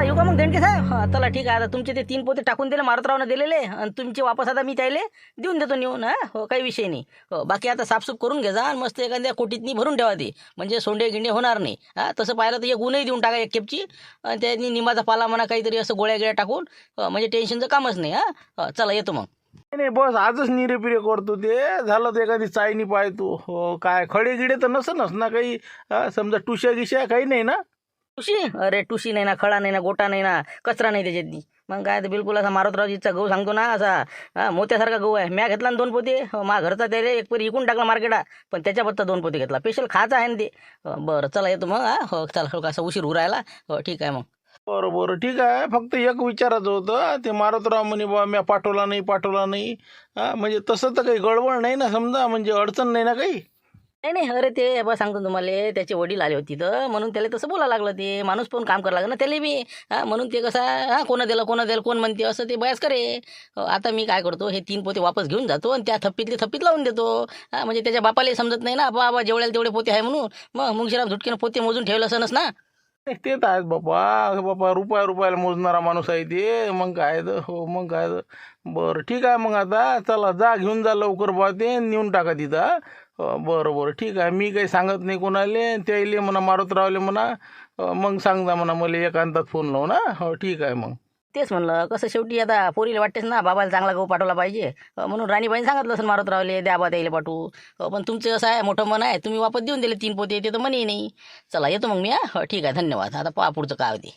चला येऊ का मग देणके साहेब? हा, चला ठीक आहे. आता तुमचे ते 3 पोते टाकून दिले मारुतरावनं दिलेले आणि तुमचे वापस आता मी त्याले देऊन देतो नेऊन. हा हो, काही विषय नाही. हो, बाकी आता साफसूफ करून घे जा आणि मस्त एखाद्या कोटीतनी भरून ठेवा ती, म्हणजे सोंडे गिंडे होणार नाही. हा, तसं पाहिलं तर एक गुणही देऊन टाका एक खेपची आणि त्यांनी निंबाचा पाला म्हणा काहीतरी असं गोळ्या गिळ्या टाकून, म्हणजे टेन्शनचं कामच नाही. हा चला येतो मग. नाही नाही, बस आजच निरेपिरे करतो. ते झालं तर एखादी चायनी पाहतो. हो, काय खडे गिडे तर नसनच ना काही? समजा टुश्या गिश्या काही नाही ना? टुशी? अरे टुशी नाही ना, खडा नाही ना, गोटा नाही ना, कचरा नाही त्याच्यातनी. मग काय ते बिलकुल असा मारुतरावजीचा गहू सांगतो ना, असा मोत्यासारखा गहू आहे. म्या घेतला ना 2 पोते. मा घरचा त्याला एक परी इकून टाकला मार्केटात, पण त्याच्या बत्ता 2 पोते घेतला. स्पेशल खायचा आहे ना ते. बरं चला येतो मग. हो चला, हो कसा उशीर होऊ राहिला. हो ठीक आहे मग. बरं बरं ठीक आहे. फक्त एक विचारायचं होतं. ते मारुतराव म्हणे बा म्या पाठवला नाही पाठवला नाही. म्हणजे तसं तर काही गडबड नाही ना, समजा म्हणजे अडचण नाही ना काही? नाही नाही, अरे ते बस सांगतो तुम्हाला, त्याचे वडील आले होते तर म्हणून त्याला तसं बोला लागलं. ते माणूस पण काम करायला लागलं ना त्याला बी. म्हणून ते कसं कोणं दिलं कोण म्हणते असं ते बयास करे. आता मी काय करतो, हे 3 पोते वापस घेऊन जातो आणि त्या थप्पीतले थप्पीत लावून देतो. म्हणजे त्याच्या बापालाही समजत नाही ना, बाबा जेवढ्याला तेवढे पोते आहे म्हणून. मग मुंगशीराम झुटकेनं पोते मोजून ठेवलं असनच ना. नाही, ते तर आहेत बापा. बापा रुपया रुपयाला मोजणारा माणूस आहे ते. मग काय तर, हो मग काय तर. बरं ठीक आहे मग. आता चला जा, घेऊन जा लवकर बा, ते नेऊन टाका तिथं. बरं बरं ठीक आहे. मी काही सांगत नाही कोणाले. त्याले म्हणा मारुतरावले म्हणा. मग सांगा म्हणा मला एकांतात फोन लावून. हो ठीक आहे मग. तेच म्हणलं, कसं शेवटी आता पोरीला वाटतेच ना बाबाला चांगला गहू पाठवला पाहिजे. म्हणून राणीबाईने सांगितलं असं मारुतरावले द्या बा त्याला पाठवू. पण तुमचं असं आहे, मोठं मन आहे, तुम्ही वापस देऊन दिले 3 पोते, ते तर म्हणही नाही. चला येतो मग मी. हो ठीक आहे, धन्यवाद. आता पहा पुढचं काय होते.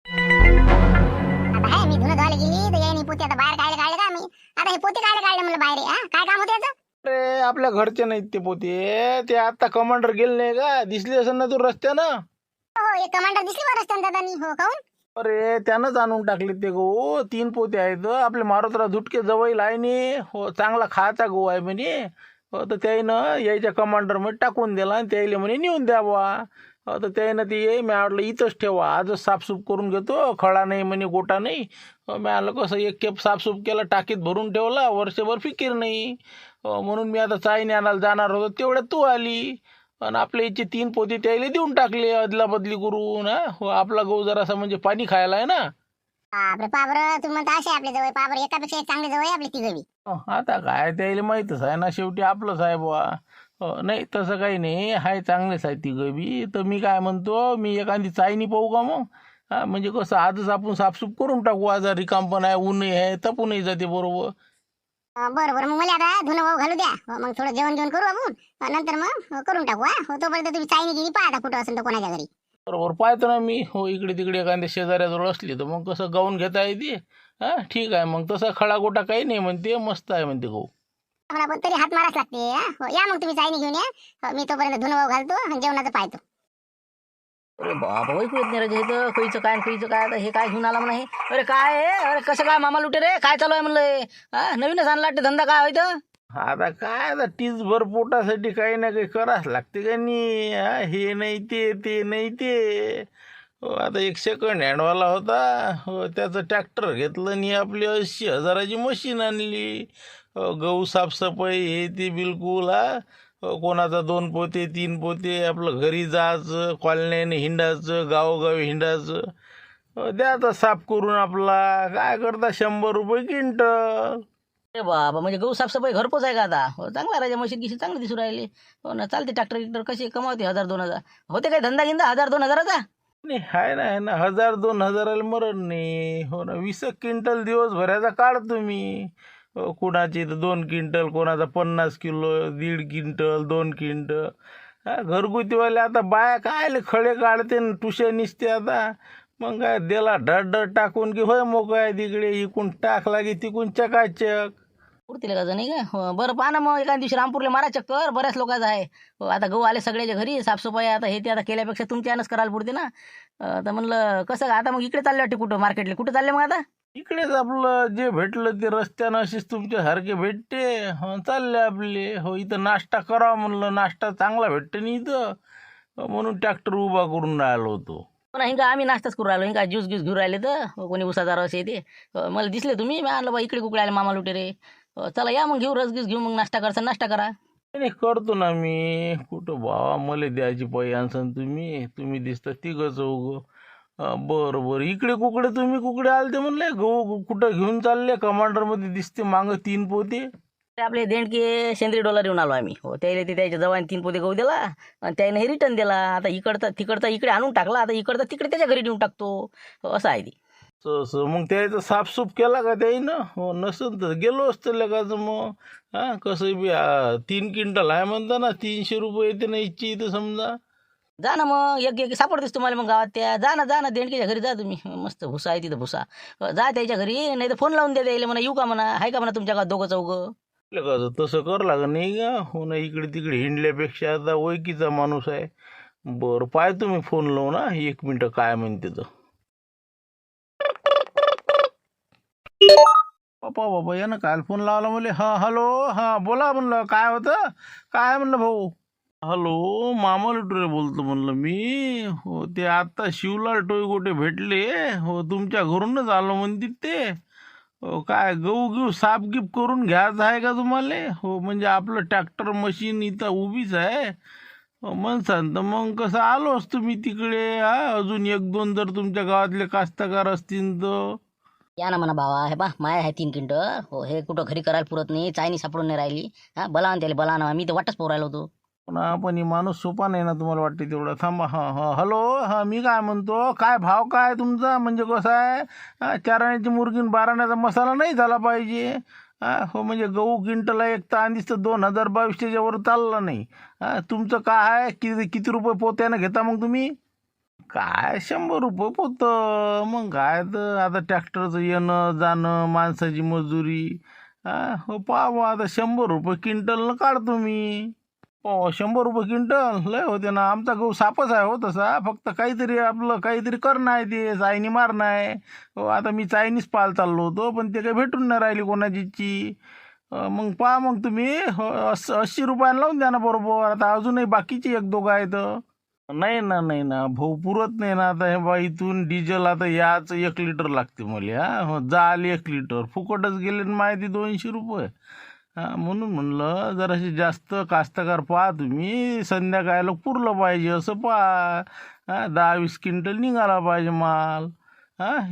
आता आहे मी धुणं धुवायला गेली तर याने पोते आता बाहेर काढले का मी? आता हे पोते काढले म्हणलं बाहेर. काय काम होतं याचं? अरे आपल्या घरचे नाहीत ते पोते. ते आता कमांडर गेले नाही का? दिसले असेल ना तू रस्त्यानं? हो, एक कमांडर दिसली बरं रस्त्यानं दादानी. हो काहून? अरे त्यानंच आणून टाकले ते गहू. 3 पोते आहेत. आपले मारुतराव झुटके जवळ आहे नी. हो, चांगला खायचा गहू आहे म्हणे. हो, तर त्यानं यायच्या कमांडर मध्ये टाकून दिला आणि त्याला म्हणे नेऊन द्यावा. तर त्यानं ते ये मी म्हटलं इथंच ठेवा, आजच साफसूफ करून घेतो. खडा नाही म्हणे, गोटा नाही. मी म्हटलं कसं एक खेप साफसूफ केला, टाकीत भरून ठेवला, वर्षभर फिकीर नाही. म्हणून मी आता चायनी आणायला जाणार होतो, तेवढ्यात तू आली. आणि आपल्या इथे 3 पोते त्याला देऊन टाकले अदला बदली करून. हो, आपला गहू जरासा म्हणजे पाणी खायला आहे ना. बापरे पाबर, तुम्ही म्हणता असे आपले जवळ पाबर एकापेक्षा एक चांगले जवळ आहे आपली तिघं बी. आता काय त्याला माहीतच आहे ना, शेवटी आपलंच आहे बुवा. नाही तसं काही नाही, हाय चांगलेच आहे तिघं बी. तर मी काय म्हणतो, मी एखादी चायनी पाहू का मग? म्हणजे कसं आजच आपण साफसूफ करून टाकू. आज रिकाम पण आहे, ऊनही आहे, तपूनही जाते बरोबर. बरं बरं, मग मला आता धुणं वाहू घालू द्या. मग थोडं जेवण जेवण करू आपण. नंतर मग करून टाकू. हो, तोपर्यंत तुम्ही चायनी गिनी पाहता कुठं असेल तर कोणाच्या घरी. बरोबर पाहतो ना मी. हो, इकडे तिकडे एखाद्या शेजाऱ्याजवळ असली तर मग कसं गाऊन घेता येते. ठीक आहे मग. तसा खडा गोटा काही नाही म्हणते, मस्त आहे म्हणते गहू. मला पण तरी हात माराच लागते. हो, या मग तुम्ही चायनी घेऊन या. मी तोपर्यंत धुणं वाहू घालतो आणि जेवणाचं पाहतो. अरे बाबा, वैकू येत नाही रे इथं. खैचं काय आणि खैचं काय? आता हे काय घेऊन आला म्हणा हे? अरे काय आहे? अरे कसं काय मामा लुटे रे? काय चालू आहे म्हणलं? नवीनच आणला वाटते धंदा, काय होतं? आता काय, आता टीजभर पोटासाठी काही ना काही करावंच लागते का नाही? हे नाही ते नाही ते. हो, आता एक सेकंड हँडवाला होता. हो, त्याचं ट्रॅक्टर घेतलं आणि आपली 80,000ची मशीन आणली. गहू साफसफाई हे ते बिलकुल. कोणाचा 2 पोते 3 पोते, आपलं घरी जायचं, कॉलनीने हिंडायचं, गावोगावी हिंडायचं. द्या आता साफ करून. आपला काय करता, 100 रुपये क्विंटल. अरे बाबा, म्हणजे गहू साफसफाई घरपोच आहे का आता? हो, चांगला राजा, मशीन गिशी चांगली दिसू राहिले. हो ना, चालते. ट्रॅक्टर गिक्टर कसे कमावते 1000-2000? होते काय धंदा गिंदा 1000-2000चा? नाही, आहे ना 1000-2000 मरण नाही. हो ना, 20 क्विंटल दिवसभराचा काढ तुम्ही. कोणाची 2 क्विंटल, कोणाचा 50 किलो, 1.5 क्विंटल, 2 क्विंटल. घरगुतीवाले आता बाया काय खडे काढते न टुशे निसते आता. मग काय दिला ढड टाकून की होय मोकळा तिकडे, इकून टाकला की तिकून चकाचक. पुरतील का नाही का? हो, बरं पहा ना मग, एका दिवशी रामपूरला मारा चक्कर, बऱ्याच लोकांचं आहे. हो, आता गहू आले सगळ्याच्या घरी, साफसफाई आता हे ते आता केल्यापेक्षा तुमच्यानंच करायला पुरते ना. तर म्हणलं कसं आता मग इकडे चालले वाटते कुठं मार्केटला? कुठं चालले मग आता? इकडेच आपलं जे भेटलं ते रस्त्यानं अशीच तुमच्यासारखे भेटते. चालले आपले. हो, इथं नाश्ता करावा म्हणलं, नाश्ता चांगला भेटते नाही इथं. म्हणून ट्रॅक्टर उभा करून राहिलो होतो. हो ना, हिंका आम्ही नाश्ताच करू राहिलो. हिंका ज्यूस ग्यूस घेऊन राहिले तर कोणी उसाचा रस येते. मला दिसले तुम्ही, मी आणलं बा इकडे कुकडे आले मामा लुटे रे. चला या मग, घेऊ रस गीस घेऊ, मग नाश्ता करता नाश्ता करा. नाही करतो ना मी. कुठं बाबा मला द्यायची पै आणसन तुम्ही दिसता तिघं चौघं. बरं बरं. इकडे कुकडे तुम्ही कुकडे आलते म्हणले, गहू कुठं घेऊन चालले? कमांडर मध्ये दिसते मागं 3 पोते. ते आपले देणके सेंद्रिय डॉलर येऊन आलो आम्ही. हो त्याला ते त्याच्या जवान 3 पोते गहू दिला आणि त्याने हे रिटर्न दिला. आता इकडचा तिकडचा इकडे आणून टाकला, आता इकडचा तिकडे त्याच्या घरी नेऊन टाकतो. हो, असं आहे ती. मग त्याचं साफसूफ केला का त्याईनं? हो नसेल तर गेलो असतं लेकाचं मग. कसं बी 3 क्विंटल आहे म्हणता ना, 300 रुपये येते ना इच्छी इथं समजा. जा ना मग, एक एक सापडतेस तुम्हाला मग गावात त्या. जा ना देणकेच्या घरी जा तुम्ही. मस्त भुसा आहे तिथं भुसा. जा त्याच्या घरी, नाही तर फोन लावून द्या त्याला म्हणा येऊ का म्हणा, आहे का म्हणा तुमच्या गावात दोघं चौघं. लेकाचं तसं कर लागत नाही का? हो ना, इकडे तिकडे हिंडल्यापेक्षा आता ओळखीचा माणूस आहे. बरं पाय तुम्ही फोन लावू ना, 1 मिनिटं काय म्हणते तर. बापा बाबा यानं काल फोन लावला मला. हॅलो, बोला म्हणलं, काय होतं? काय म्हणलं भाऊ? हॅलो, मामा लुटरे बोलतो म्हणलं मी. हो ते आता शिवलाल टोयगोटे भेटले. हो तुमच्या घरूनच आलो म्हणते ते. हो काय गहू घेऊ साफ गिफ करून घ्यायचं आहे का तुम्हाला? हो म्हणजे आपलं ट्रॅक्टर मशीन इथं उभीच आहे. हो मग सांगतं मग कसं आलो असतो मी तिकडे. अजून 1-2 जर तुमच्या गावातले कास्तकार असतील तर. या ना म्हणा भावा, हे बा माय आहे 3 क्विंटल. हो हे कुठं घरी करायला पुरत नाही, चायनी सापडून नाही राहिली. बला त्याला बला ना, मी तर वाटच पोरायला होतो. पण ही माणूस सोपा नाही ना, तुम्हाला वाटते तेवढं. थांबा. हॅलो, मी काय म्हणतो, काय भाव काय तुमचा? म्हणजे कसं आहे, 4 आण्याची मुर्गी 12 आण्याचा मसाला नाही झाला पाहिजे. हो म्हणजे गहू क्विंटलला एक तर आधीच तर 2022च्या वर चालला नाही. तुमचं काय आहे, किती रुपये पोत्यानं घेता मग तुम्ही? काय 100 रुपये पोतं. मग काय तर आता ट्रॅक्टरचं येणं जाणं, माणसाची मजुरी. हो पाहा आता 100 रुपये क्विंटलनं काढतो मी. 100 रुपये क्विंटल लय होते ना. आमचा गहू सापच आहे हो तसा, फक्त काहीतरी आपलं काहीतरी करणं आहे, ते चायनी मारणं आहे. हो आता मी चायनीज पाल चाललो होतो, पण ते काही भेटून नाही राहिली कोणाचीची. मग पहा मग तुम्ही. हो 80 रुपयानं लावून द्या ना बरोबर. आता अजूनही बाकीची 1-2 आहेत. नाही ना भाऊ, पुरत नाही ना. आता हे बा इथून डिझेल आता याच 1 लिटर लागते मला. हो जाल 1 लिटर फुकटच गेले ना माहिती 200 रुपये. म्हणून म्हणलं जराशी जास्त कास्तकार पहा तुम्ही. संध्याकाळला पुरलं पाहिजे असं पहा. 10-20 क्विंटल निघाला पाहिजे माल.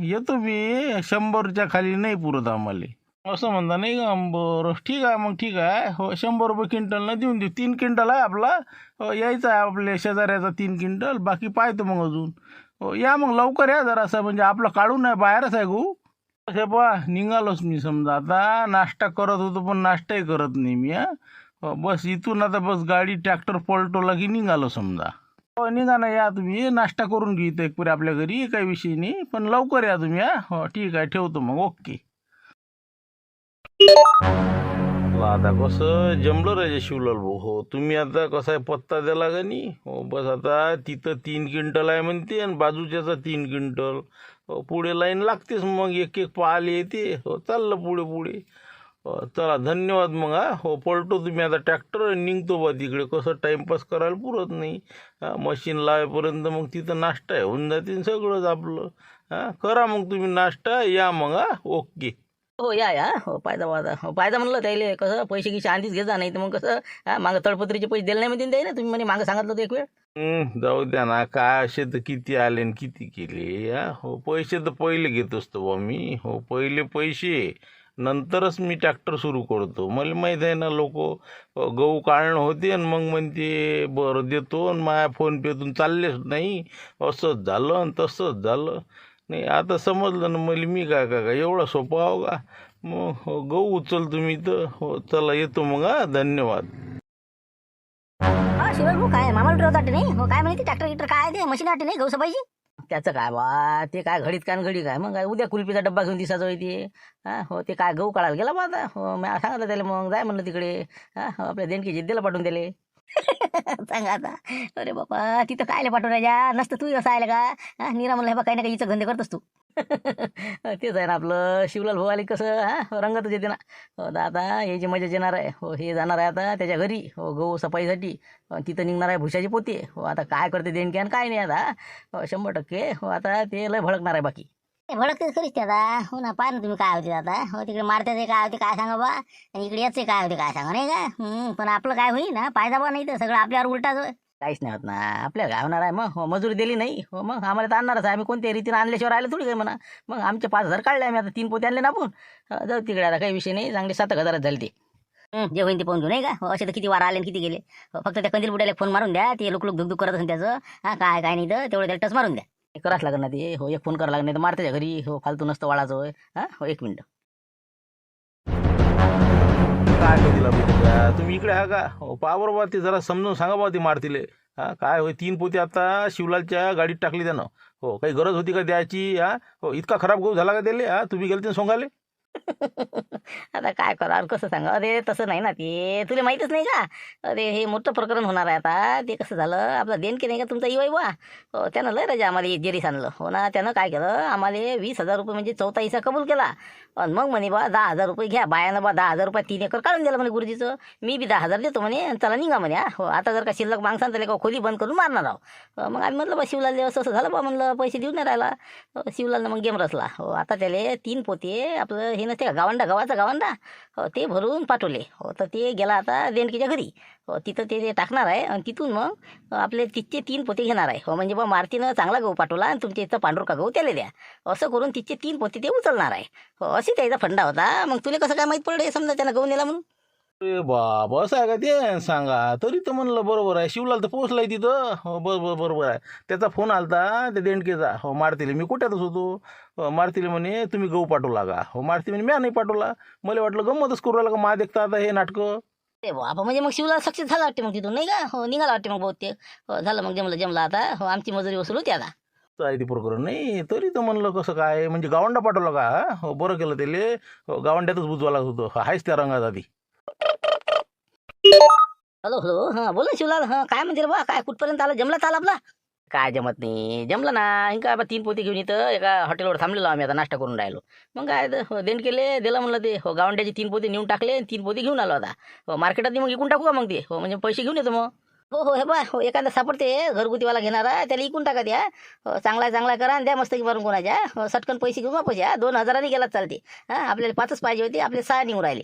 येतो मी. 100च्या खाली नाही पुरत आम्हाला असं म्हणता नाही का? बरं ठीक आहे मग, ठीक आहे. हो 100 रुपये क्विंटलनं देऊन देऊ. 3 क्विंटल आहे आपला. हो यायचा आहे आपल्या शेजाऱ्याचा 3 क्विंटल. बाकी पाहतो मग अजून. हो या मग लवकर या जरासं, म्हणजे आपलं काढून नाही बाहेरच आहे गहू. हे बा निघालोच मी समजा. आता नाश्ता करत होतो पण नाश्ताही करत नाही मी. बस इथून आता बस गाडी ट्रॅक्टर पलटवला की निघालो समजा. हो निघा ना, या तुम्ही. नाश्ता करून घेतो एक पुरे आपल्या घरी, काही विषय नाही, पण लवकर या तुम्ही. हो ठीक आहे, ठेवतो मग. ओके. आता कसं जमलं रे शिवलाल भाऊ. हो तुम्ही आता कसं आहे पत्ता दिला का नाही. हो बस आता तिथं 3 क्विंटल आहे म्हणते आणि बाजूच्याचा 3 क्विंटल. हो पुढे लाईन लागतेच मग, एक पाहायला येते. हो चाललं पुढे. चला धन्यवाद मग. हो पलटो तुम्ही आता ट्रॅक्टर निघतो बा तिकडे. कसं टाईमपास करायला पुरत नाही. मशीन लावेपर्यंत मग तिथं नाश्ता आहे होऊन जाते सगळंच आपलं. करा मग तुम्ही नाश्ता, या मग. ओके. हो या. हो पायदा पायदा म्हणलं त्याला, कसं पैसे गिसे आधीच घे जा, नाही तर मग कसं मागं तळपत्रीचे पैसे दिले नाही म्हणते द्याय ना तुम्ही. म्हणे मागं सांगितलं होतं एक वेळ. जाऊ द्या ना, काय असे तर किती आले आणि किती केले. हो पैसे तर पहिले घेत असतो बा मी. हो पहिले पैसे नंतरच मी ट्रॅक्टर सुरू करतो. मला माहीत आहे ना, लोक गहू काढणं होते आणि मग म्हणते बरं देतो आणि माझ्या फोनपेतून चाललेच नाही. असंच झालं आणि तसंच झालं. नाही आता समजलं ना मला. मी काय एवढा सोपा हो का? मग हो गहू उचल तुम्ही तर. हो चला येतो मग. धन्यवाद. शिवाय भाऊ काय मामाला ड्राईव्ह वाटते नाही. हो काय माहिती ट्रॅक्टर गिटर काय ते मशीन वाटते नाही गहू पाहिजे. त्याचं काय बा, ते काय घडीत काय घडी काय. मग काय उद्या कुल्फीचा डब्बा घेऊन दिसायचं होते. हो ते काय गहू काढायला गेला बा आता. हो मी सांगितलं त्याला, मग जाय म्हणलं तिकडे. हो आपल्या देणकी जिद्दीला पाठवून दिले. सांगा आता. अरे बाबा तिथं कायले पाठवून राजा, नसतं तू असं आलं का? निरा म्हणलं हे बा काही ना काही हिचं धंदे करतोस तू. तेच आहे ना आपलं शिवलाल भाऊ आले कसं रंगतच येते ना. हो आता याची मजा येणार आहे. हो हे जाणार आहे आता त्याच्या घरी. हो गहू सफाईसाठी. तिथं निघणार आहे भुशाची पोते. हो आता काय करते देणकी आणि काय नाही आता. हो 100%. हो आता ते लय भडकणार आहे बाकी. भडकतेच खरीच ते आता. हो ना पाहा ना तुम्ही काय होते आता. हो तिकडे मारते काय होते काय सांगा बा, आणि इकडे याचे काय होते काय सांगा नाही का. पण आपलं काय होईल ना फायदा बा, नाही तर सगळं आपल्यावर उलटाच. काहीच नाही होत ना, आपल्याला काय होणार आहे मग? हो, मजुरी दिली नाही हो, मग आम्हाला तर आणणारच आहे. आम्ही कोणत्याही रीतीने आणल्याशिवाय राहिलं थोडी काही म्हणा. मग आमचे 5,000 काढले आम्ही, आता 3 पोते आणले ना आपण. जाऊ तिकडे, आता काही विषय नाही. चांगले 7,000 झाले ते. जे होईन ते पाहून घेऊ नाही का? हो, असे तर किती वार आले आणि किती गेले. हो, फक्त त्या कंदील बुड्याला फोन मारून द्या, ते लोक दुख करत असेल त्याचं. हा, काय काय नाही तर तेवढं त्याला टच मारून द्या. हे करावंच लागेल ना ते. हो, एक फोन करावं लागेल, नाही तर मार त्याच्या घरी. हो, फालतू नसतं वाळाचं होय. हां, हो, 1 मिनिट. काय कधीला भेटूया तुम्ही इकडे आहे का? हो पहा बरोबर, ते जरा समजून सांगा बा, ते मारतीले. हा काय होय, 3 पोते आता शिवलालच्या गाडीत टाकली त्यानं. हो, काही गरज होती का द्यायची? हा हो, इतका खराब गहू झाला का त्याले? हा तुम्ही गेलते ना सोंगाले. आता काय करा, कसं सांगा? अरे तसं नाही ना, ते तुला माहीतच नाही का? अरे हे मोठं प्रकरण होणार आहे आता. ते कसं झालं, आपला देणकी नाही का तुमचा इवाई बा, हो, त्यानं लय राजा आम्हाला जेरीस आणलं. हो ना, त्यानं काय केलं, आम्हाला 20,000 रुपये म्हणजे चौथा हिस्सा कबूल केला. आणि मग म्हणे बा 10,000 रुपये घ्या. बायानं बा 10,000 रुपये 3 एकर काढून दिलं म्हणे गुरुजीचं. मी बी 10,000 देतो म्हणे, आणि चला निघा म्हणे. हो, आता जर का शिल्लक मागसान तर का खोली बंद करून मारणार आहो. मग आम्ही म्हटलं बा शिवलाल असं असं झालं बा, म्हणलं पैसे देऊन नाही राहिला. शिवलालनं मग गेम रचला. हो, आता त्याले 3 पोते आपलं हे नसते का गावंडा, गव्हाचा गावंडा, हो, ते भरून पाठवले. हो, तर ते गेला आता देणकीच्या घरी. हो, तिथं ते टाकणार आहे, आणि तिथून मग आपले तिथचे 3 पोते घेणार आहे. हो, म्हणजे बा मारुतीनं चांगला गहू पाठवला आणि तुमच्या इथं पांडुरका गहू त्याला द्या, असं करून तिथचे 3 पोते ते उचलणार आहे. हो, अशी त्याचा फंडा होता. मग तुला कसं काय माहीत पडलं हे, समजा त्यानं गहू नेला म्हणून? अरे बाबा, असं आहे का ते? सांगा तरी तर म्हणलं बरोबर आहे. शिवलाल तर पोहोचलाय तिथं. हो बरोबर आहे. त्याचा फोन आलता त्या देणकेचा. हो मारतीले, मी कुठ्यातच होतो. हो, मारतीले म्हणे तुम्ही गहू पाठवला का? हो, मारती म्हणे म्या नाही पाठवला. मला वाटलं गंमतच करू राहिला का मा देखता आता हे नाटकं. ते बाबा, म्हणजे मग शिवला सक्सेस झाला वाटते मग तिथून नाही का? हो, निघाला वाटते मग बहुतेक. हो, झालं मग, जमलं आता. हो, आमची मजुरी वसूल होती आता. असं आहे ते प्रकरण. नाही तरी तर म्हणलं कसं काय, म्हणजे गावंडा पाठवला का? हा? हो बरं केलं त्याले. हो, गावंड्यातच बुजवा लागत होतं. हायच त्या रंगात आधी. हॅलो हॅलो, हां बोला शिवलाल. हां, काय म्हणते रे बा, काय कुठपर्यंत आलं? जमला चाल आपला? काय जमत नाही, जमलं ना. ఇంకా 3 पोती घेऊन इथं एका हॉटेलवर थांबलेलो आम्ही, आता नाश्ता करून राहिलो. मग काय तर, हो, देणकेले दिलं म्हणलं ते. हो, गावंड्याचे 3 पोते नेऊन टाकले आणि 3 पोते घेऊन आलो आता. हो, मार्केटात मग इकून टाकू का मग ते? हो, म्हणजे पैसे घेऊन येतो मग. हो हो, हे बा, हो, एखादा सापडते घरगुतीवाला घेणारा, त्याला इकून टाका द्या. हो, चांगला करा आणि द्या मस्त मारून कोणाच्या. हो, सटकन पैसे घेऊन वापस या. 2,000 गेलाच चालते. हां, आपल्याला 5च पाहिजे होते, आपले 6 निघून राहिले.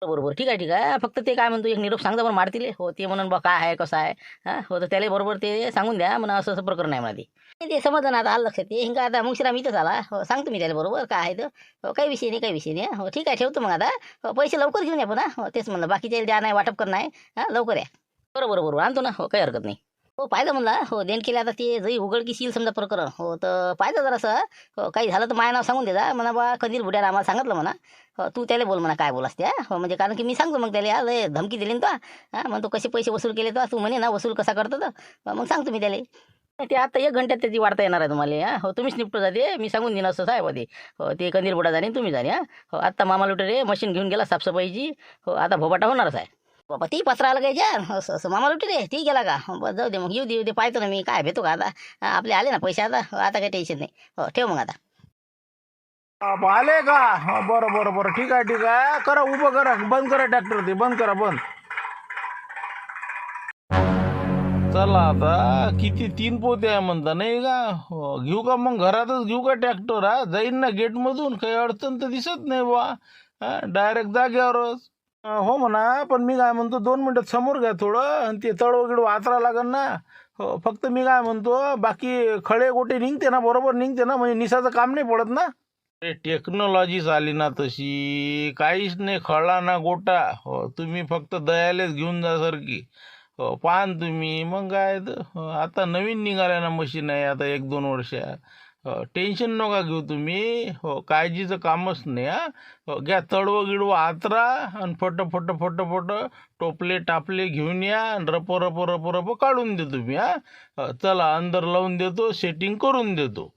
बरोबर, ठीक आहे ठीक आहे. फक्त ते काय म्हणतो, एक निरोप सांगता बरं मारतीले. हो, ते म्हणून बा काय आहे कसं आहे. हां, हो, तर त्याला बरोबर ते सांगून द्या म्हणा, असं असं प्रकरण आहे म्हणा ते. ते समजलं ना आता, आलं लक्षात. ते हिंगा आता मुशिरा मी इथंच आला. हो, सांगतो मी त्याला बरोबर काय आहे तर. हो, काही विषय नाही काही विषय नाही. हो, ठीक आहे, ठेवतो मग आता. हो, पैसे लवकर घेऊन या पण. हो, तेच म्हणलं, बाकीच्या द्या नाही, वाटप करणं आहे. हां, लवकर या. बरोबर आणतो ना. हो, काही हरकत नाही. हो, पाहिलं म्हणला. हो, देणकेला आता ते जरी उघडकीस येईल समजा प्रकरण. हो, तर पाहिजे जरासं. हो, काही झालं तर माझं नाव सांगून देजा म्हणा बा, कंदील बुड्याला आम्हाला सांगितलं म्हणा. हो, तू त्याला बोल म्हणा काय बोलास त्या. हो, म्हणजे कारण की मी सांगतो मग त्याला, लय धमकी दिली ना तो. हां, म्हणतो कसे पैसे वसूल केले तर, तू म्हणे ना वसूल कसा करतो तर. मग सांगतो मी त्याला. ते आता 1 घंट्यात त्याची वार्ता येणार आहे तुम्हाला. हां, हो, तुम्हीच निपटो जाते, मी सांगून देईन असं साहेब ते. हो, ते कंदील बुडा जाणे तुम्ही जाणे. हां, हो, आत्ता मामा लुटेरे मशीन घेऊन गेला साफसफाईची. हो, आता भोबाटा होणारच आहे. बाबा ती पसरा आलं काय यार, असं असं मामा लुटी रे, ती गेला का? बस जाऊ दे मग, येऊ दे पाहतो ना मी, काय भेटू का आता. आपले आले ना पैसे आता. हो, आता काही टेन्शन नाही. हो, ठेव मग आता. आले का? हा, बरं ठीक आहे. करा, उभं करा, बंद करा ट्रॅक्टर, ते बंद करा, बंद. चला आता, किती 3 पोते आहे म्हणता नाही का? हो, घेऊ का मग घरातच घेऊ का ट्रॅक्टर? हा, जाईन ना गेट मधून, काही अडचण तर दिसत नाही बा. हा, डायरेक्ट जाग्यावरच. हो म्हणा, पण मी काय म्हणतो, 2 मिनिटात समोर घ्या थोडं, आणि ते तळवगीड वाचरा लागेल ना. हो, फक्त मी काय म्हणतो, बाकी खडे गोटे निघते ना, बरोबर निघते ना, म्हणजे निसाचं काम नाही पडत ना. टेक्नॉलॉजी झाली ना तशी, काहीच नाही खळा ना गोटा. हो, तुम्ही फक्त दयालेच घेऊन जा सारखी. हो, पाहान तुम्ही मग काय तर. हो, आता नवीन निघाल्या ना मशीन आहे, आता 1-2 वर्ष. हो, टेन्शन नका घेऊ तुम्ही. हो, काळजीचं कामच नाही. हा, हो, घ्या तडवं गिडवं आतरा, आणि फट टोपले टापले घेऊन या, आणि रप काढून देतो मी. हा, हो, चला अंदर लावून देतो, सेटिंग करून देतो.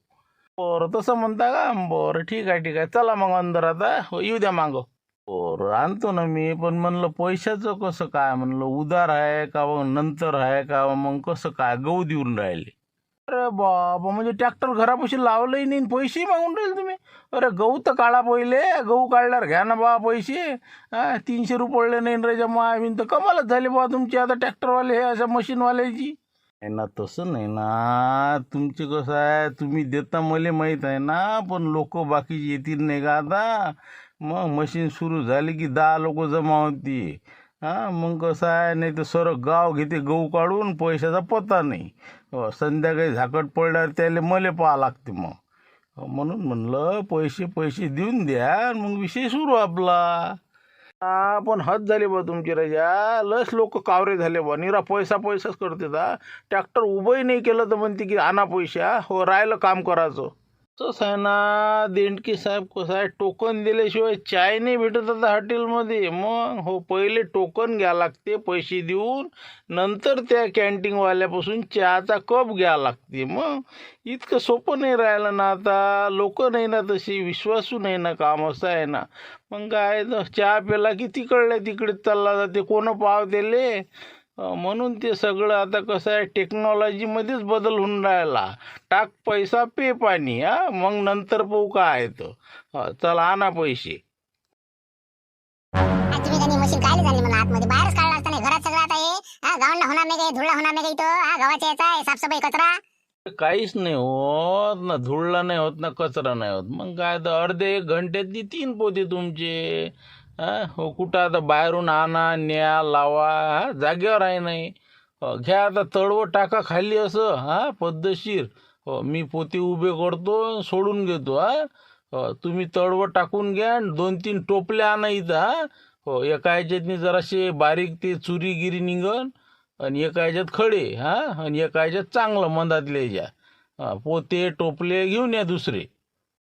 बरं, तसं म्हणता का? बरं, ठीक आहे. चला मग अंदर आता. हो, येऊ द्या मागं. बरं, आणतो ना मी, पण म्हणलं पैशाचं कसं काय? म्हणलं उधार आहे का मग नंतर आहे का मग कसं काय? गहू देऊन राहिले. अरे बाबा, म्हणजे ट्रॅक्टर घरापाशी लावलंही नाही, पैसेही मागून राहिले तुम्ही? अरे गहू तर काढा पहिले, गहू काढल्यावर घ्या ना बा पैसे. हा, 300 रुपये पडले नाही रे जमा, आम्ही तर कमालच झाली बा तुमची आता, ट्रॅक्टरवाले हे अशा मशीनवाल्याची. नाही ना, तसं नाही ना. तुमचे कसं आहे, तुम्ही देता मला माहीत आहे ना, पण लोक बाकीचे येतील नाही का आता. मग मशीन सुरू झाली की 10 लोक जमा होती. हा मग कसं आहे, नाही तर सर गाव घेते गहू काढून, पैशाचा पत्ता नाही. संध्याकाळी झाकट पडल्यावर त्याला मले पाहा लागते मग. म्हणून म्हणलं पैसे पैसे देऊन द्या आणि मग विषय सुरू आपला. पण हद झाली बा तुमची राजा. लस लोक कावरे झाले बा, निरा पैसा पैसाच करते. ट्रॅक्टर उभंही नाही केलं तर म्हणते की आणा पैसा, हो राहिलं काम करायचं. तसं आहे ना देंडके साहेब, कसं आहे, टोकन दिल्याशिवाय चाय नाही भेटत आता हॉटेलमध्ये. मग हो पहिले टोकन घ्या लागते पैसे देऊन, नंतर त्या कॅन्टीनवाल्यापासून चहाचा कप घ्या लागते. मग इतकं सोपं नाही राहिलं ना आता. लोक नाही ना तशी, विश्वासू नाही ना काम, असं आहे ना. मग काय चहा प्याला की तिकडल्या तिकडे चालला जाते, कोण पाव दिले. म्हणून ते सगळं आता कसं आहे, टेक्नॉलॉजीमध्येच बदल होऊन राहिला. टाक पैसा पे पाणी, मग नंतर पाहू काय तर. चला आणा पैसे. तुम्ही त्यांनी मशीन कायले झाली मला आतमध्ये बाहेरच काढला असता नाही. घरात सगळं आता हे गावंडा होणार नाही काही, धुळा होणार नाही काही. तो गावाच्या याचा आहे साफसफाई कचरा. काहीच नाही होत ना, धुळला नाही होत ना, कचरा नाही होत. मग काय तर अर्धे एक घंट्यातली 3 पोते तुमचे. हो कुठं आता बाहेरून आणा न्या लावा, जागेवर आहे नाही. घ्या आता तळवं टाका खाली असं पद्धतशीर. मी पोते उभे करतो, सोडून घेतो. तुम्ही तळवं टाकून घ्या, 2-3 टोपल्या आणा इथं. एका ह्याच्यातनी जराशे बारीक ते चुरीगिरी निघन, आणि एका ह्याच्यात खडे, आणि एका ह्याच्यात चांगलं मंदातले ज्या पोते टोपले घेऊन या दुसरे.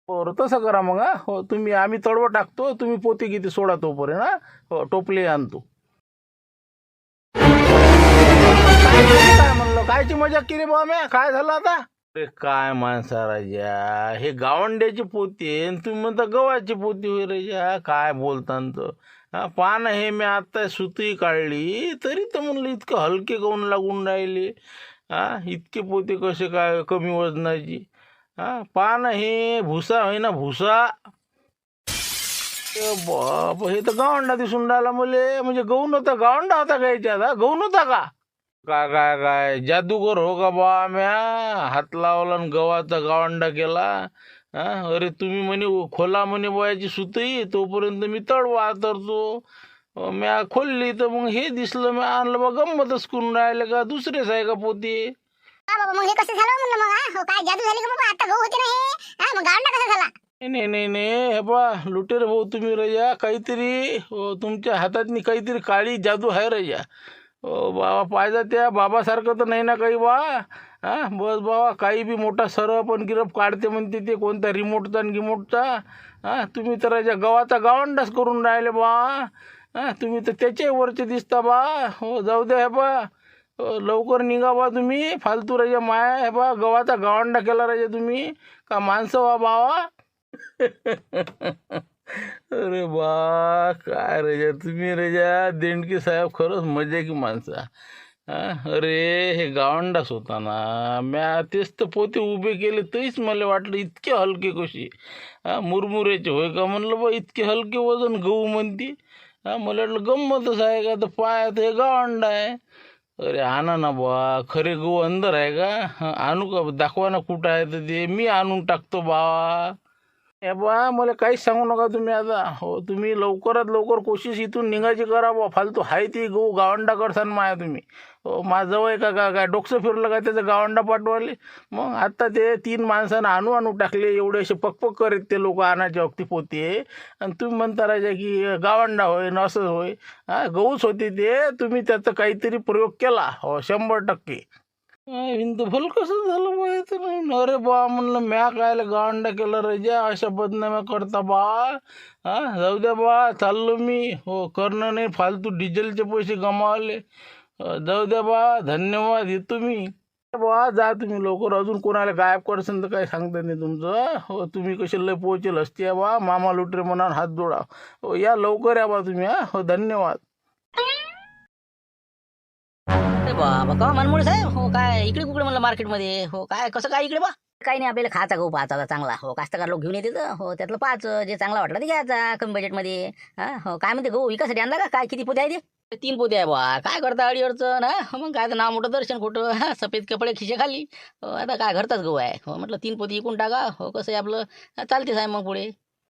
बरं तसं करा मग. हो तुम्ही, आम्ही तळवं टाकतो, तुम्ही पोते किती सोडा तोपर्यंत. हो टोपले आणतो. काय म्हणलं, कायची मजाक केली बा म्या, काय झालं आता. अरे काय माणसा राजा, हे गावंड्याचे पोते आणि तुम्ही म्हणता गव्हाचे पोते होय राजा, काय बोलता. पान हे मी आता सुतही काढली तरी तर म्हणलं इतकं हलके गाऊन लागून राहिले. इतके पोते कसे काय कमी वजनाची. पान हे भुसा होय ना, भुसा. बाप, हे तर गावंडा दिसून राहिला मले. म्हणजे गहू नव्हता, गावंडा होता का याच्यात, गहू नव्हता का. काय काय काय जादूगर हो का बा म्या, हात लावला आणि गव्हाचा गावंडा केला. अरे तुम्ही म्हणे खोला म्हणे बयाची सुतई, तोपर्यंत मी तळवा तरतो. म्या खोलली तर मग हे दिसलं, मी आणलं बा. गंमतच करून राहिले का, दुसरेच आहे का पोते. बाबा मग हे कसं झालं म्हणलं मग. हो काय जादू झाली का बाबा, आता गहू होते ना हे. मग गावंडा कसा झाला. नाही नाही नाही, हे बा लुटेर भाऊ तुम्ही रजा, काहीतरी तुमच्या हातातनी काहीतरी काळी जादू आहे रजा. बाबा पाहिजे त्या बाबासारखं तर नाही ना काही बा. बस बाबा, काही बी मोठा सरप आणि गिरप काढते म्हणते ते, कोणता रिमोटचा आणि गिमोटचा. तुम्ही तर राजा गव्हाचा गावंडाच करून राहिले बा. तुम्ही तर त्याच्याही वरचे दिसता बा. हो जाऊ द्या, हे बा लवकर निघा बा तुम्ही. फालतू राजा माया, हे बा गव्हाचा गावंडा केला राजा तुम्ही का माणसं वा बावा. अरे बा काय राजा तुम्ही राजा, देंडके साहेब खरंच मजा की माणसा. अरे हे गावंडाच होता ना. म्या तेच तर पोते उभे केले तरीच मला वाटलं इतके हलके कशी. मुरमुऱ्याचे होय का म्हणलं बा, इतके हलके वजन गहू म्हणते. मला वाटलं गंमतच आहे का, तर पायात हे गावंडा आहे. अरे आणा ना बा, खरे गहू अंदर आहे का, आणू का, दाखवा ना कुठं आहे तर ते, मी आणून टाकतो बा. हे बा मला काहीच सांगू नका तुम्ही आता. हो तुम्ही लवकरात लवकर कोशिश इथून निघायची करा बा. फालतू हाय ती गहू गावंडा करसान माया तुम्ही. हो माझं आहे का काय डोकसं फिरलं का त्याचं गावंडा पाठवाले. मग आता ते 3 माणसानं आणू टाकले, एवढे असे पकपक करत ते लोक आणायच्या वक्ती पोते. आणि तुम्ही म्हणता राजा की गावंडा होय ना, असं होय. गहूच होते ते, तुम्ही त्याचा काहीतरी प्रयोग केला. हो 100%. हिंदू भल कसं झालं बा हे तर. अरे बा म्हणलं म्या कायला गावंडा केला राजा, अशा बदनाम्या करता बा. जाऊ द्या बा, चाललो मी. हो करणं नाही, फालतू डिझेलचे पैसे गमावले. जाऊ द्या बा, धन्यवाद. येतो मी बा. जा तुम्ही लवकर, अजून कोणाला गायब करसन तर काही सांगता नाही तुमचं. हो तुम्ही कसे लय पोहोचेल असते बा, मामा लुटरे म्हणून हात जोडा. हो या लवकर या बा तुम्ही. हो धन्यवाद. अरे बाबा का मनमोड साहेब, हो काय इकडे कुकडे म्हणलं मार्केटमध्ये. हो काय कसं काय इकडे बा. काही नाही, आपल्याला खायचा गहू पाहायचा चांगला. हो कास्तकार लोक घेऊन येते, हो त्यातलं पाहायचं, जे चांगला वाटलं ते घ्यायचा कमी बजेटमध्ये. हो काय म्हणते गहू विकासाठी आणला का काय, किती पोते आहे ते. 3 पोते आहे बा. काय करता अडी अडचण. मग काय तर नाव मोठं दर्शन खोटं. सफेद कपडे खिशे खाली. आता काय घरचाच गहू आहे. हो म्हटलं 3 पोते इकून टाका. हो कसं आहे आपलं चालतेच आहे मग पुढे.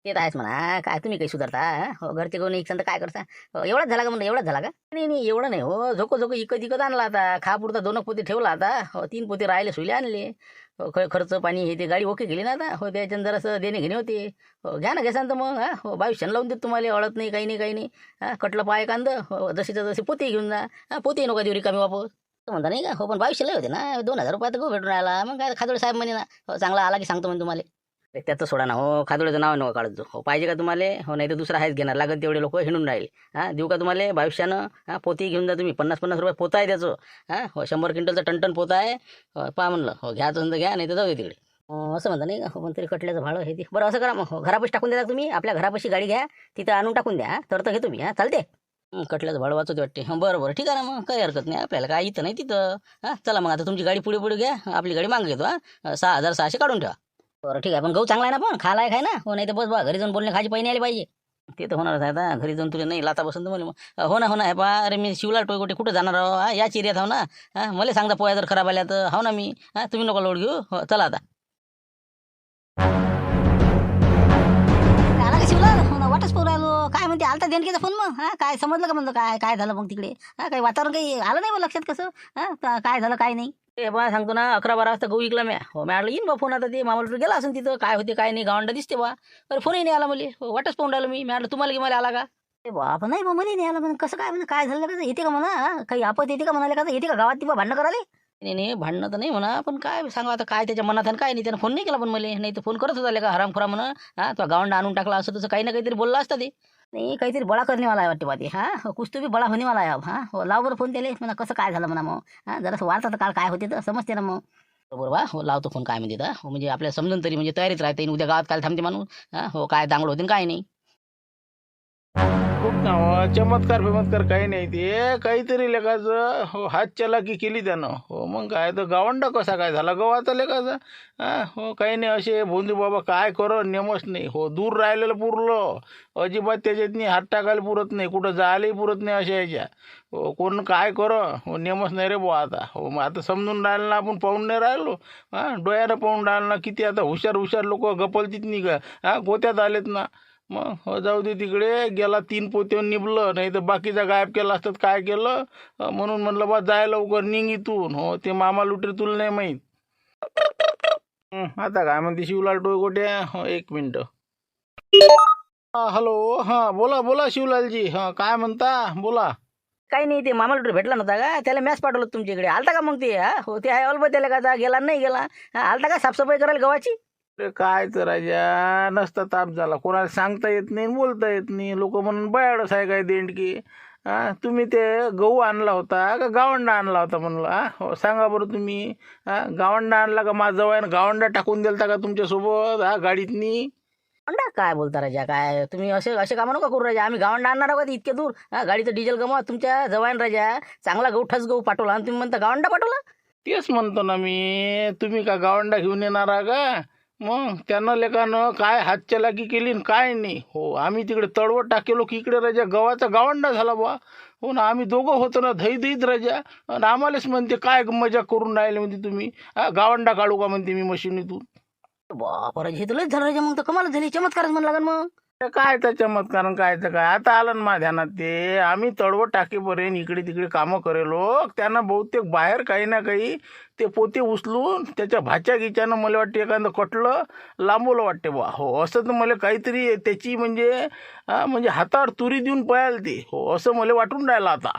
ते तर आहेच म्हणा, काय तुम्ही काही सुधारता हो, घरचे कोणी एक काय करता एवढाच झाला का म्हणलं, एवढाच झाला का? नाही नाही एवढं नाही हो, झोको इकत इकत आणला आता, खा पुरता 2 पोते ठेवला आता हो, 3 पोते राहिले सुले आणले हो, खर्च पाणी हे ते गाडी ओके केली ना आता हो, त्याच्यानं जरासं देणे घेणे होते हो, घ्या ना घेसान तर मग हो, 2200 लावून देत तुम्हाला, अळत नाही काही नाही काही नाही कटलं पाय कांद हो, जशीच्या जसे पोते घेऊन जा पोते नका देऊ रिकामी वापस म्हणता नाही का हो, पण 2200 लय होते ना, 2000 रुपयात गहू भेटून राहिला, मग काय खादोळे साहेब म्हणे ना हो, चांगला आला की सांगतो म्हणे तुम्हाला. त्याचं सोडा ना हो, खादोळ्याचं नाव नका काढत हो, पाहिजे का तुम्हाला हो, नाही तर दुसरा आहेच घेणार लागत तेवढे लोक हिंडून राहील देऊ का तुम्हाला 2200 पोती घेऊन जा तुम्ही, 50-50 रुपये पोता आहे त्याचं हो, 100 क्विंटलचा टन पोता आहे पहा म्हणलं हो, घ्यायचं तर घ्या नाही तर जाऊ दे तिकडे असं म्हणता नाही का हो, पण तरी कटल्याचं भाडं हे ते बरं असं करा मग घरापाशी टाकून द्या तुम्ही, आपल्या घरापाशी गाडी घ्या तिथं आणून टाकून द्या तर घेतो मी चालते. कटल्याचं भाडं वाचवते वाटते बरं ठीक आहे ना, मग काही हरकत नाही आपल्याला, काय इथं नाही तिथं चला मग आता तुमची गाडी पुढे घ्या, आपली गाडी मागं घेतो 6600 काढून ठेवा. बरं ठीक आहे, पण गहू चांगला आहे ना, पण खायला खाय ना हो, नाही तर बस बा घरी जाऊन बोलणे खायची पाहिजे आली पाहिजे. ते तर होणारच आहे आता, घरी जाऊन तुला नाही लाता बसून तर मला हो ना हे पा अरे मी शिवलाल टोयगोटे कुठं जाणार आहो याच एरियात हो ना मला सांगता पोया जर खराब आल्या तर हो ना मी तुम्ही नको लोड घेऊ हो, चला आता. आला का शिवलाल हो ना, वाटच पाहू राहिलो, काय म्हणते आलता देणगीचा फोन मग काय समजलं का म्हणलं, काय झालं मग तिकडे काही वातावरण काही आलं नाही मग लक्षात कसं काय झालं काय नाही. ते बा सांगतो ना 11-12 वाजता गहू विकला म्या हो, मॅडला येईन बा फोन आता, ते मामाला गेला असेल तिथं काय होते काय नाही गावंडा दिसते बा, अरे फोनही नाही आला मला हो, वाटच पाहून राहिलो मी मॅडला तुम्हाला की मला आला का ते बाप नाही बा, मला नाही आला म्हणून कसं काय म्हणा, काय झालं कसं येते का म्हणा, काही आपत येते का म्हणाले का येते का गावात ती बा भांडणं कराले. नाही भांडणं तर नाही म्हणा, पण काय सांगा आता काय त्याच्या मनात काय नाही, त्यानं फोन नाही केला पण मला, नाही तर फोन करत होता का हरामखोरा म्हणा तो गावंडा आणून टाकला असं तसं काही ना काहीतरी बोलला असता ते, नाही काहीतरी बळा करणेवाला आहे वाटते बा ते कुछ तो बी बळा होणेवाला आहे हो, लाव बरं फोन त्याला म्हणा कसं काय झालं म्हणा मग जरासं वाढतात काल काय होते तर समजते ना मग. बरोबर बा हो, लावतो फोन काय म्हणते हो, म्हणजे आपल्याला समजून तरी म्हणजे तयारीत राहते उद्या गावात काय थांबते माणूस हो, काय दांगड होते काय नाही. खूप ना हो, चमत्कार काही नाही, ते काहीतरी लेखाचं हो, हात चलाकी केली त्यानं हो, मग काय तर गावंडा कसा काय झाला गव्हाचा लेखाचा हो, काही नाही असे भोंदू बाबा काय कर नेमच नाही हो, दूर राहिलेलं पुरलं अजिबात त्याच्यात नाही, हात टाकायला पुरत नाही, कुठं जायलाही पुरत नाही अशा याच्या हो, कोण काय कर हो, नेमच नाही रे बुवा आता हो, मग आता समजून राहिलं ना, आपण पाहून नाही राहिलो डोळ्यानं पाहून राहिलं ना, किती आता हुशार लोक गपलतीत नाही का गोत्यात आलेत ना, मग हो जाऊ दे तिकडे, गेला 3 पोते निभलं, नाही तर बाकीचा गायब केला असतात काय केलं म्हणून म्हणलं बा जाय लवकर निघ इथून हो, ते मामा लुटरे तुला नाही माहीत. आता काय म्हणते शिवलाल टोयगोटे हो, 1 मिनटं हॅलो बोला शिवलालजी काय म्हणता बोला. काही नाही ते मामाला कुठे भेटला नव्हता का, त्याला मॅच पाठवलं तुमच्याकडे, आलता का मग ते हो, ते आहे अलबत त्याला का गेला नाही गेला आलता का साफसफाई करायला गव्हाची. अरे काय तर राजा नसता ताप झाला, कोणाला सांगता येत नाही बोलता येत नाही, लोक म्हणून बयाडच आहे काय देणकी तुम्ही ते गहू आणला होता का गावंडा आणला होता म्हणलं हो, सांगा बरं तुम्ही गावंडा आणला का माझा जवळ गावंडा टाकून दिलता का तुमच्यासोबत गाडीतनी. गावंडा काय बोलता राजा, काय तुम्ही असे कामं नका करू राजा, आम्ही गावंडा आणणार आहोत इतके दूर गाडीचं डिझेल गमवा तुमच्या जवान राजा, चांगला गहू ठस गहू पाठवला आणि तुम्ही म्हणता गावंडा पाठवला. तेच म्हणतो ना मी, तुम्ही का गावंडा घेऊन येणार का मग, त्यानं लेकानं काय हातचलाकी केली न काय नाही हो, आम्ही तिकडे तडवट टाकेलो की इकडे राजा गव्हाचा गावंडा झाला बा हो ना, आम्ही दोघं होतो ना धईत राजा, आणि आम्हालाच म्हणते काय मजा करून राहिले म्हणते तुम्ही गावंडा काढू का म्हणते मी मशिनीतून. बापा राजा हे तर लयच झालं राजा, मग तर कमालच झाली, चमत्कारच म्हणला लागेल मग. काय तर चमत्कार काय तर काय आता आलं ना माझ्या ध्यानात, ते आम्ही तडवट टाकेपर्यंत इकडे तिकडे कामं करेलो, त्यांना बहुतेक बाहेर काही ना काही ते पोते उचलून त्याच्या भाच्या गिच्यानं मला वाटते एखादं कटलं लांबवलं वाटते बा हो, असं तर मला काहीतरी त्याची म्हणजे हातावर तुरी देऊन पळाल ते हो, असं मला वाटून राहिलं आता.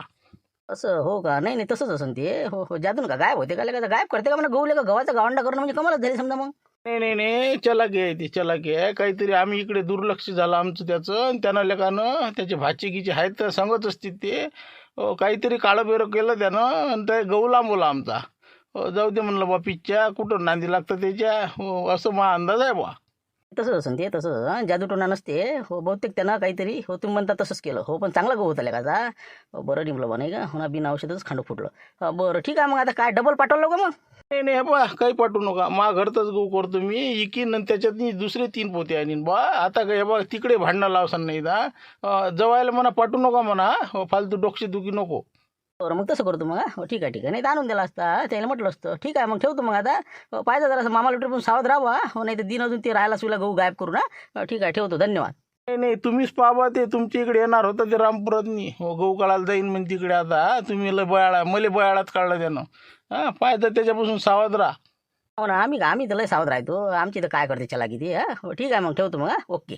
असं हो का, नाही तसंच असं ते हो जादून का गायब होते का गायब करते का म्हणा गहू का गव्हाचा गावंडा करणं म्हणजे कमालच झाली समजा मग. नाही चलाकी आहे ती चलाकी आहे, काहीतरी आम्ही इकडे दुर्लक्ष झालं आमचं त्याचं, आणि त्यांना लेकानं त्याचे भाचे गिचे आहेत तर सांगत असतील ते काहीतरी काळं बेरं केलं त्यानं, आणि ते गहू लांबवला आमचा जाऊ दे म्हणलं बा, पिच्च्या कुठं नांदी लागतं त्याच्या हो, असं मा अंदाज आहे बा. तसंच असं ते तसंच जादूटोना नसते हो, बहुतेक त्यांना काहीतरी हो, तुम्ही म्हणता तसंच केलं हो, पण चांगला गहू होता लेकाचा बरं निघलं बा नाही का हो ना, बिना औषधच खांड फुटलं बरं ठीक आहे, मग आता काय डबल पाठवलं का मग. नाही हे बा काही पाठवू नका, मा घरतच गहू करतो मी इकीन, आणि त्याच्यात दुसरे 3 पोते आणीन बा, आता काय बा तिकडे भांडणं लावसान नाही दा जवायला म्हणा पाठवू नका म्हणा हो, फालतू डोकशी दुखी नको. बरं मग तसं करतो मग हो ठीक आहे ठीक आहे. नाही तर आणून दिला असता त्याला म्हटलं असतं. ठीक आहे मग ठेवतो मग आता. पाहिजे जरा मामा लिटर पण सावध राहा हो, नाही तर दिन अजून ते राहायला सुला गहू गायब करू ना. ठीक आहे ठेवतो. धन्यवाद. नाही नाही तुम्हीच पाहा ते तुमच्या इकडे येणार होतं ते रामपुरातनी हो गहू काढायला जाईन म्हणजे तिकडे आता तुम्ही लय बयाळा मले बयाळात काढलं त्यानं. हां पाहिजे त्याच्यापासून सावध राहा. हो ना आम्ही तर लय सावध राहतो. आमची तर काय करते चला किती. हो ठीक आहे मग ठेवतो मग. ओके.